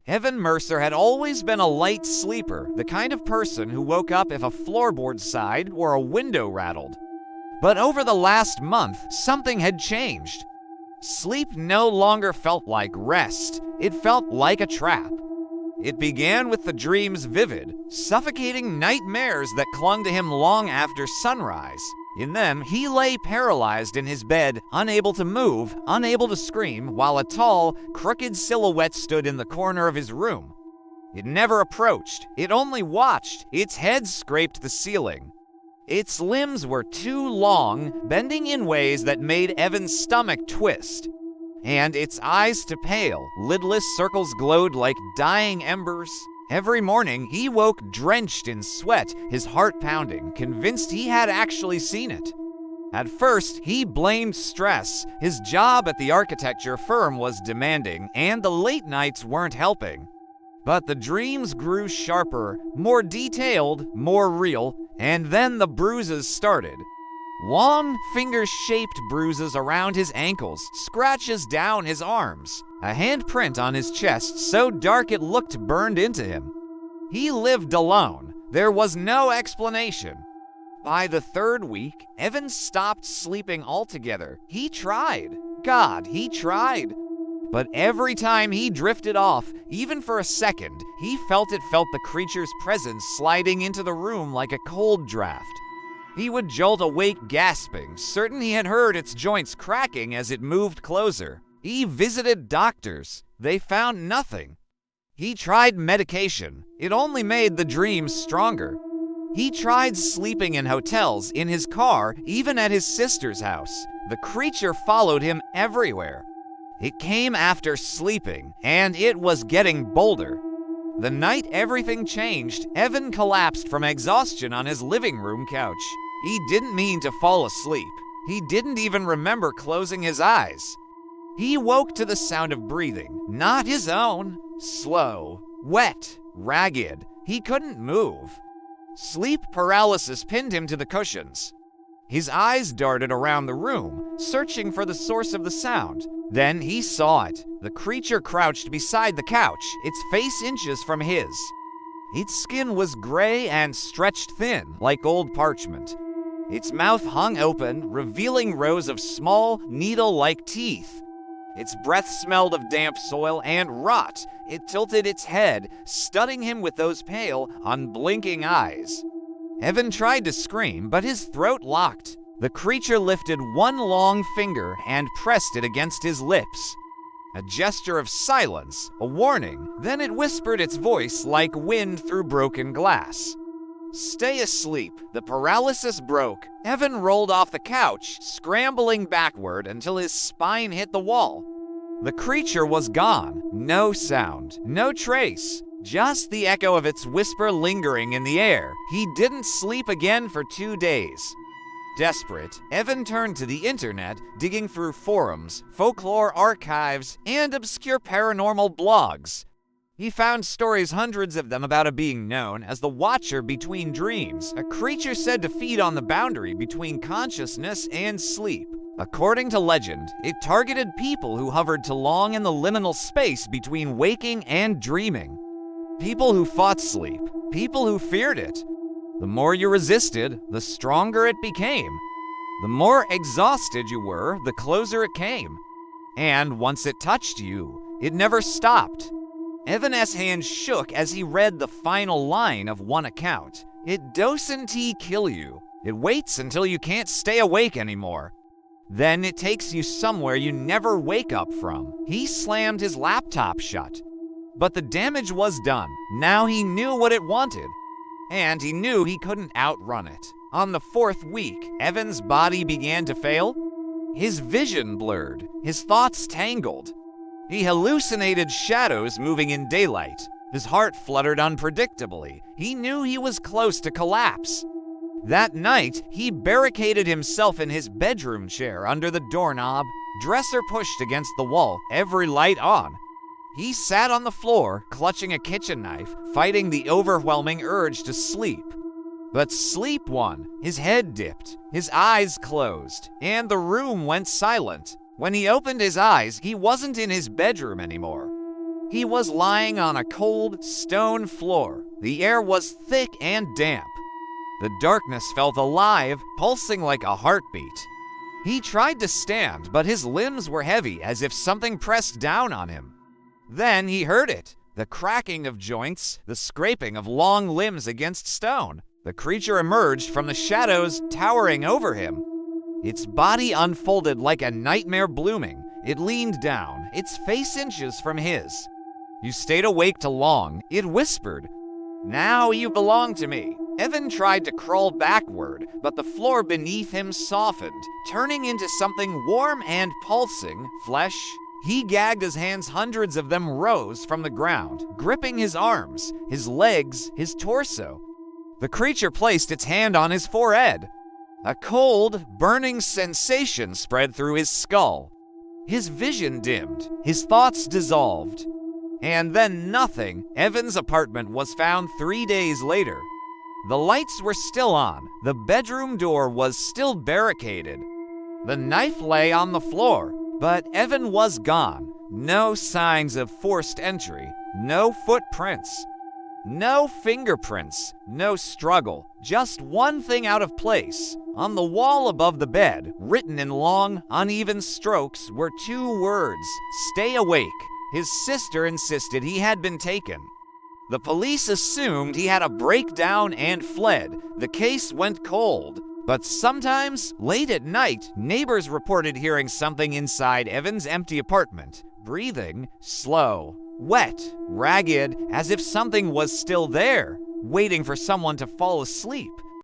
Evan Mercer had always been a light sleeper, the kind of person who woke up if a floorboard sighed or a window rattled. But over the last month, something had changed. Sleep no longer felt like rest. It felt like a trap. It began with the dream's vivid, suffocating nightmares that clung to him long after sunrise. In them, he lay paralyzed in his bed, unable to move, unable to scream, while a tall, crooked silhouette stood in the corner of his room. It never approached. It only watched. Its head scraped the ceiling. Its limbs were too long, bending in ways that made Evan's stomach twist. And its eyes to pale, lidless circles glowed like dying embers. Every morning, he woke drenched in sweat, his heart pounding, convinced he had actually seen it. At first, he blamed stress. His job at the architecture firm was demanding, and the late nights weren't helping. But the dreams grew sharper, more detailed, more real, and then the bruises started. Long, finger-shaped bruises around his ankles, scratches down his arms, a handprint on his chest so dark it looked burned into him. He lived alone. There was no explanation. By the third week, Evan stopped sleeping altogether. He tried. God, he tried. But every time he drifted off, even for a second, he felt the creature's presence sliding into the room like a cold draft. He would jolt awake gasping, certain he had heard its joints cracking as it moved closer. He visited doctors. They found nothing. He tried medication. It only made the dreams stronger. He tried sleeping in hotels, in his car, even at his sister's house. The creature followed him everywhere. It came after sleeping, and it was getting bolder. The night everything changed, Evan collapsed from exhaustion on his living room couch. He didn't mean to fall asleep. He didn't even remember closing his eyes. He woke to the sound of breathing, not his own. Slow, wet, ragged. He couldn't move. Sleep paralysis pinned him to the cushions. His eyes darted around the room, searching for the source of the sound. Then he saw it. The creature crouched beside the couch, its face inches from his. Its skin was gray and stretched thin, like old parchment. Its mouth hung open, revealing rows of small, needle-like teeth. Its breath smelled of damp soil and rot. It tilted its head, studying him with those pale, unblinking eyes. Evan tried to scream, but his throat locked. The creature lifted one long finger and pressed it against his lips. A gesture of silence, a warning. Then it whispered its voice like wind through broken glass. Stay asleep. The paralysis broke. Evan rolled off the couch, scrambling backward until his spine hit the wall. The creature was gone. No sound, no trace. Just the echo of its whisper lingering in the air. He didn't sleep again for 2 days. Desperate, Evan turned to the internet, digging through forums, folklore archives, and obscure paranormal blogs. He found stories, hundreds of them, about a being known as the Watcher Between Dreams, a creature said to feed on the boundary between consciousness and sleep. According to legend, it targeted people who hovered too long in the liminal space between waking and dreaming. People who fought sleep, people who feared it. The more you resisted, the stronger it became. The more exhausted you were, the closer it came. And once it touched you, it never stopped. Evan's hand shook as he read the final line of one account. It doesn't kill you. It waits until you can't stay awake anymore. Then it takes you somewhere you never wake up from. He slammed his laptop shut. But the damage was done. Now he knew what it wanted. And he knew he couldn't outrun it. On the 4th week, Evan's body began to fail. His vision blurred. His thoughts tangled. He hallucinated shadows moving in daylight. His heart fluttered unpredictably. He knew he was close to collapse. That night, he barricaded himself in his bedroom chair under the doorknob, dresser pushed against the wall, every light on. He sat on the floor, clutching a kitchen knife, fighting the overwhelming urge to sleep. But sleep won. His head dipped, his eyes closed, and the room went silent. When he opened his eyes, he wasn't in his bedroom anymore. He was lying on a cold, stone floor. The air was thick and damp. The darkness felt alive, pulsing like a heartbeat. He tried to stand, but his limbs were heavy, as if something pressed down on him. Then he heard it, the cracking of joints, the scraping of long limbs against stone. The creature emerged from the shadows, towering over him. Its body unfolded like a nightmare blooming. It leaned down, its face inches from his. "You stayed awake too long," it whispered. "Now you belong to me." Evan tried to crawl backward, but the floor beneath him softened, turning into something warm and pulsing, flesh. He gagged his hands, hundreds of them rose from the ground, gripping his arms, his legs, his torso. The creature placed its hand on his forehead. A cold, burning sensation spread through his skull. His vision dimmed, his thoughts dissolved. And then nothing. Evan's apartment was found 3 days later. The lights were still on. The bedroom door was still barricaded. The knife lay on the floor, but Evan was gone. No signs of forced entry, no footprints, no fingerprints, no struggle. Just one thing out of place. On the wall above the bed, written in long, uneven strokes, were 2 words: "Stay awake." His sister insisted he had been taken. The police assumed he had a breakdown and fled. The case went cold. But sometimes, late at night, neighbors reported hearing something inside Evan's empty apartment. Breathing, slow, wet, ragged, as if something was still there, waiting for someone to fall asleep.